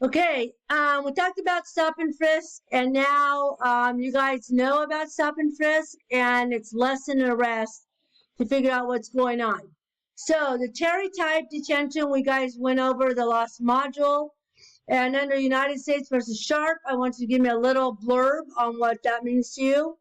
Okay, we talked about stop and frisk, and now you guys know about stop and frisk, and it's less than an arrest to figure out what's going on. So the Terry type detention, we guys went over the last module, and under United States versus Sharp, I want you to give me a little blurb on what that means to you.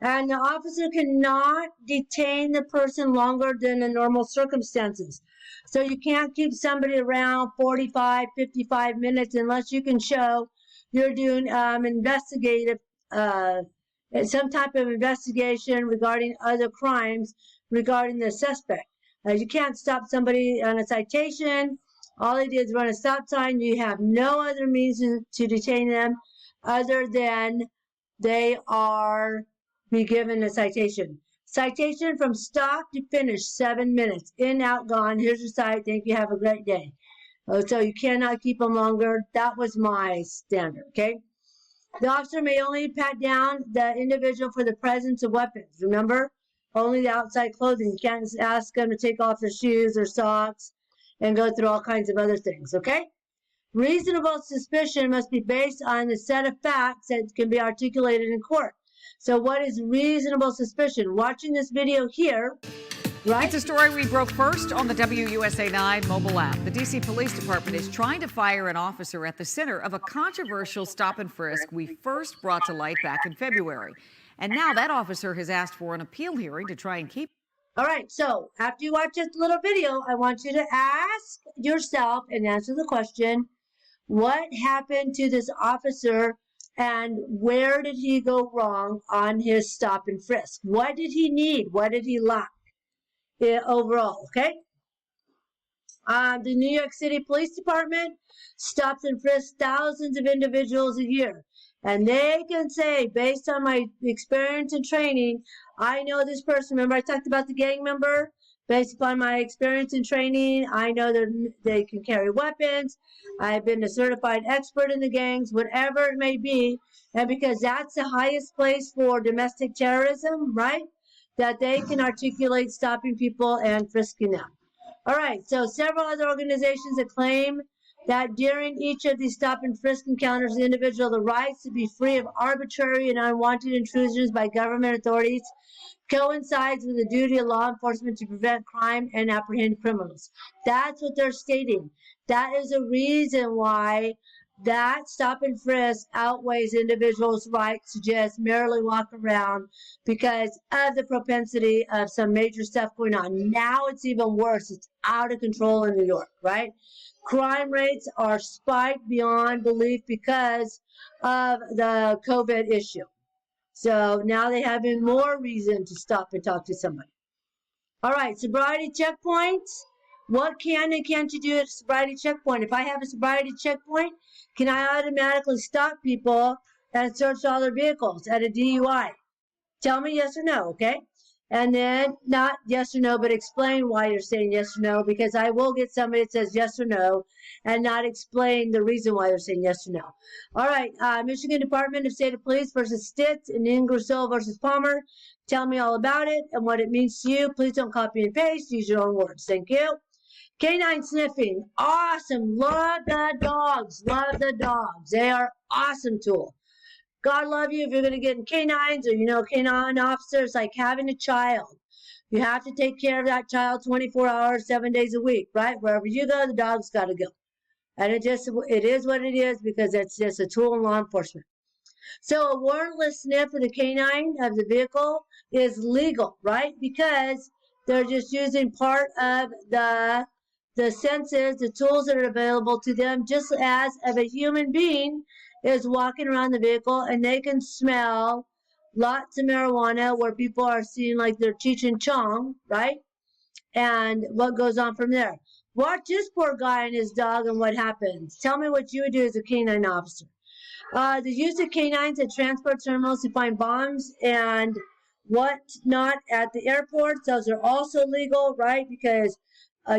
And the officer cannot detain the person longer than the normal circumstances. So you can't keep somebody around 45, 55 minutes unless you can show you're doing investigative, some type of investigation regarding other crimes regarding the suspect. You can't stop somebody on a citation. All they did is run a stop sign. You have no other means to detain them other than they are be given a citation. Citation from start to finish, 7 minutes. In, out, gone. Here's your cite. Thank you. Have a great day. So you cannot keep them longer. That was my standard. Okay. The officer may only pat down the individual for the presence of weapons. Remember, only the outside clothing. You can't ask them to take off their shoes or socks and go through all kinds of other things. Okay. Reasonable suspicion must be based on a set of facts that can be articulated in court. So what is reasonable suspicion? Watching this video here, right? It's a story we broke first on the WUSA 9 mobile app. The D.C. Police Department is trying to fire an officer at the center of a controversial stop and frisk we first brought to light back in February. And now that officer has asked for an appeal hearing to try and keep. All right, so after you watch this little video, I want you to ask yourself and answer the question, what happened to this officer and where did he go wrong on his stop and frisk? What did he need? What did he lack overall? Okay. The New York City Police Department stops and frisks thousands of individuals a year. And they can say, based on my experience and training, I know this person. Remember I talked about the gang member? Based upon my experience and training, I know that they can carry weapons. I've been a certified expert in the gangs, whatever it may be. And because that's the highest place for domestic terrorism, right? That they can articulate stopping people and frisking them. All right, so several other organizations that claim that during each of these stop and frisk encounters, the individual has the rights to be free of arbitrary and unwanted intrusions by government authorities coincides with the duty of law enforcement to prevent crime and apprehend criminals. That's what they're stating. That is a reason why that stop and frisk outweighs individuals' rights to just merely walk around because of the propensity of some major stuff going on. Now it's even worse. It's out of control in New York, right? Crime rates are spiked beyond belief because of the COVID issue. So now they have even more reason to stop and talk to somebody. All right, sobriety checkpoints. What can and can't you do at a sobriety checkpoint? If I have a sobriety checkpoint, can I automatically stop people and search all their vehicles at a DUI? Tell me yes or no, okay? And then not yes or no, but explain why you're saying yes or no, because I will get somebody that says yes or no and not explain the reason why they're saying yes or no. All right, Michigan Department of State Police versus Stitz and Ingersoll versus Palmer. Tell me all about it and what it means to you. Please don't copy and paste. Use your own words. Thank you. Canine sniffing. Awesome. Love the dogs. Love the dogs. They are awesome tool. God love you if you're going to get in canines or, canine officers, like having a child. You have to take care of that child 24 hours, 7 days a week, right? Wherever you go, the dog's got to go. And it is what it is because it's just a tool in law enforcement. So a warrantless sniff of the canine of the vehicle is legal, right? Because they're just using part of the senses, the tools that are available to them, just as if a human being is walking around the vehicle and they can smell lots of marijuana where people are seeing like they're Cheech and Chong, right? And what goes on from there. Watch this poor guy and his dog and what happens. Tell me what you would do as a canine officer. The use of canines at transport terminals to find bombs and whatnot at the airports, those are also legal, right? Because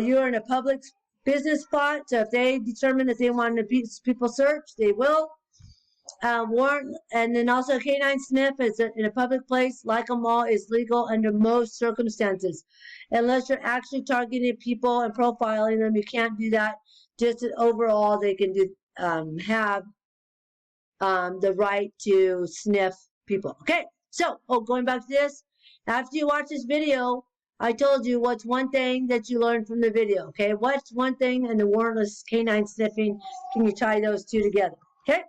you're in a public business spot, so if they determine that they want to people search, they will. Warrant, and then also canine sniff is in a public place like a mall is legal under most circumstances. Unless you're actually targeting people and profiling them, you can't do that. Just overall, they can do have the right to sniff people. Okay, so, going back to this, after you watch this video, I told you what's one thing that you learned from the video, okay? What's one thing in the warrantless canine sniffing? Can you tie those two together, okay?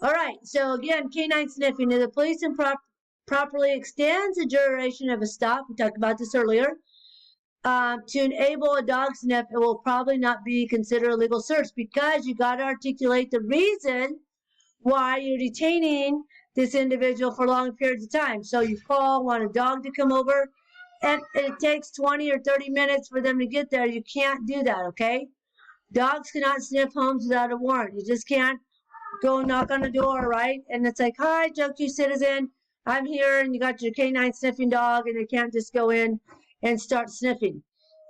All right, so again, canine sniffing. If the police properly extends the duration of a stop, we talked about this earlier, to enable a dog sniff, it will probably not be considered a legal search because you got to articulate the reason why you're detaining this individual for long periods of time. So you want a dog to come over, and it takes 20 or 30 minutes for them to get there. You can't do that, okay? Dogs cannot sniff homes without a warrant. You just can't go knock on the door, right? And it's like, hi, junkie citizen, I'm here, and you got your canine sniffing dog, and they can't just go in and start sniffing.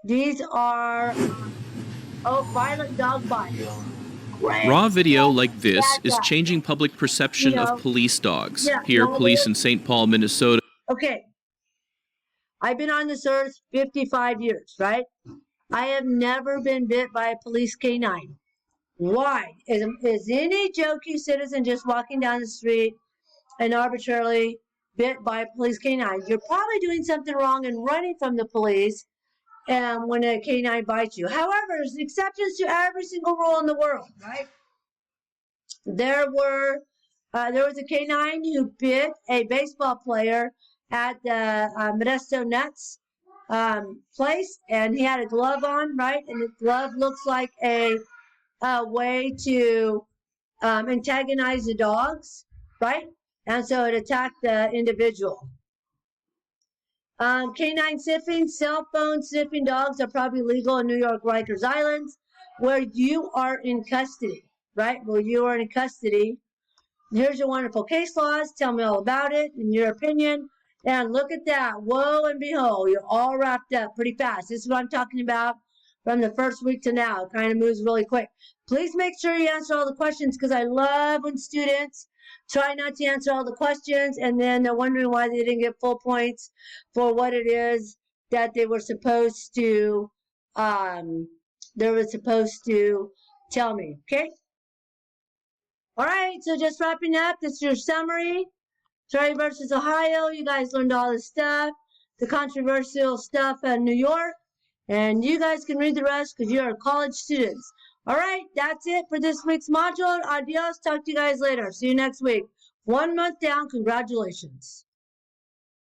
These are violent dog bites. Raw video like this is changing public perception of police dogs. Here, police in St. Paul, Minnesota. Okay. I've been on this earth 55 years, right? I have never been bit by a police canine. Why? Is any jokey citizen just walking down the street and arbitrarily bit by a police canine? You're probably doing something wrong and running from the police when a canine bites you. However, there's exceptions to every single rule in the world, right? There was a canine who bit a baseball player at the Modesto Nuts place, and he had a glove on, right? And the glove looks like a way to antagonize the dogs, right? And so it attacked the individual. Canine sniffing, cell phone sniffing dogs are probably legal in New York, Rikers Island, where you are in custody, right? Where you are in custody. Here's your wonderful case laws. Tell me all about it in your opinion. And look at that. Whoa and behold, you're all wrapped up pretty fast. This is what I'm talking about from the first week to now. It kind of moves really quick. Please make sure you answer all the questions because I love when students try not to answer all the questions and then they're wondering why they didn't get full points for what it is that they were supposed to tell me. Okay? All right, so just wrapping up, this is your summary. Terry versus Ohio, you guys learned all this stuff, the controversial stuff in New York, and you guys can read the rest because you're college students. All right, that's it for this week's module. Adios. Talk to you guys later. See you next week. 1 month down. Congratulations.